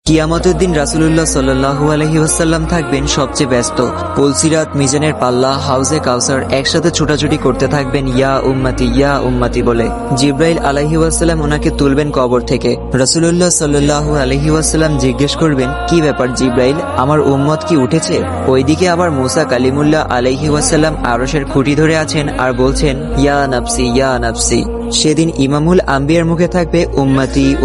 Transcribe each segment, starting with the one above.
কিয়ামতের দিন রাসূলুল্লাহ সাল্লাল্লাহু আলাইহি ওয়াসাল্লাম থাকবেন সবচেয়ে ব্যস্ত। পুলসিরাত, মিজানের পাল্লা, হাউজে কাউসার একসাথে ছোটাছুটি করতে থাকবেন ইয়া উম্মতি বলে। জিব্রাইল আলাইহি ওয়াসাল্লাম ওনাকে তুলবেন কবর থেকে। রাসূলুল্লাহ সাল্লাল্লাহু আলাইহি ওয়াসাল্লাম জিজ্ঞেস করবেন, কি ব্যাপার জিব্রাইল, আমার উম্মত কি উঠেছে? ওইদিকে আবার মুসা কালিমুল্লাহ আলাইহি ওয়াসাল্লাম আরশের খুঁটি ধরে আছেন আর বলছেন ইয়া নাফসি। সেদিন ইমামুল আম্বিয়ার মুখে থাকবে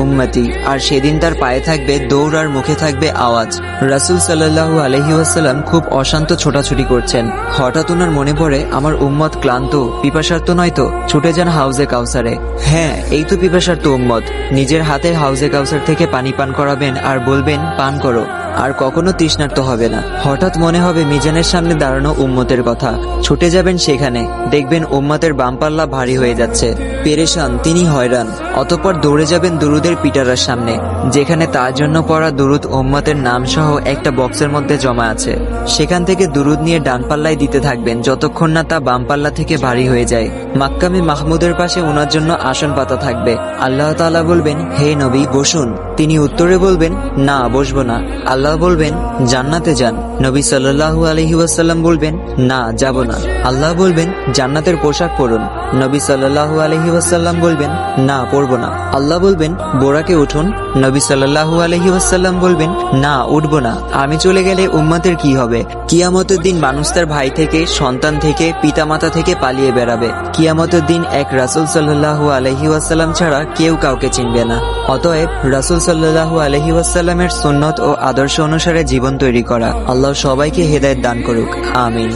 উম্মতি, আর সেদিন তার পায়ে থাকবে দৌড় আর মুখে থাকবে আওয়াজ। রাসূল সাল্লাল্লাহু আলাইহি ওয়াসাল্লাম খুব অশান্ত ছোটাছুটি করছেন। হঠাৎ ওনার মনে পড়ে, আমার উম্মত ক্লান্ত, পিপাসার্ত নয় তো? ছুটে যান হাউজে কাউসারে। হ্যাঁ, এই তো পিপাসার্ত উম্মত। নিজের হাতে হাউজে কাউসার থেকে পানি পান করাবেন আর বলবেন, পান করো, আর কখনো তৃষ্ণার্ত হবে না। হঠাৎ মনে হবে মিজানের সামনে দাঁড়ানো উম্মতের কথা। ছুটে যাবেন সেখানে, দেখবেন উম্মতের বামপাল্লা ভারী হয়ে যাচ্ছে। পেরেশান, তিনি হয়রান। অতঃপর দৌড়ে যাবেন দুরুদের পিটারার সামনে, যেখানে তার জন্য পড়া দুরুদ উম্মতের নাম সহ একটা বক্সের মধ্যে জমা আছে। সেখান থেকে দুরুদ নিয়ে ডান পাল্লায় দিতে থাকবেন যতক্ষণ না তা বাম পাল্লা থেকে ভারী হয়ে যায়। মাক্কামে মাহমুদের পাশে ওনার জন্য আসন পাতা থাকবে। আল্লাহ তাআলা বলবেন, হে নবী বসুন। তিনি উত্তরে বলবেন, না বসবো না। আল্লাহ বলবেন, জান্নাতে যান। নবী সাল্লাল্লাহু আলাইহি ওয়াসাল্লাম বলবেন, না যাব না। আল্লাহ বলবেন, জান্নাতের পোশাক পরুন। নবী সাল্লাল্লাহু আলাইহি ওয়াসাল্লাম বলবেন, না পরবো না। আল্লাহ বলবেন, বোরাকে উঠুন। নবী সাল্লাল্লাহু আলাইহি ওয়াসাল্লাম বলবেন, না উঠবো না। আমি চলে গেলে উম্মতের কি হবে? কিয়ামতের দিন মানুষ তার ভাই থেকে, সন্তান থেকে, পিতামাতা থেকে পালিয়ে বেড়াবে। কিয়ামতের দিন এক রাসূল সাল্লাল্লাহু আলাইহি ওয়াসাল্লাম ছাড়া কেউ কাউকে চিনবে না। অতএব রাসূল সাল্লাল্লাহু আলাইহি ওয়াসাল্লামের সুন্নত ও আদর্শ অনুসারে জীবন তৈরি করা। আল্লাহ সবাইকে হেদায়েত দান করুক, আমিন।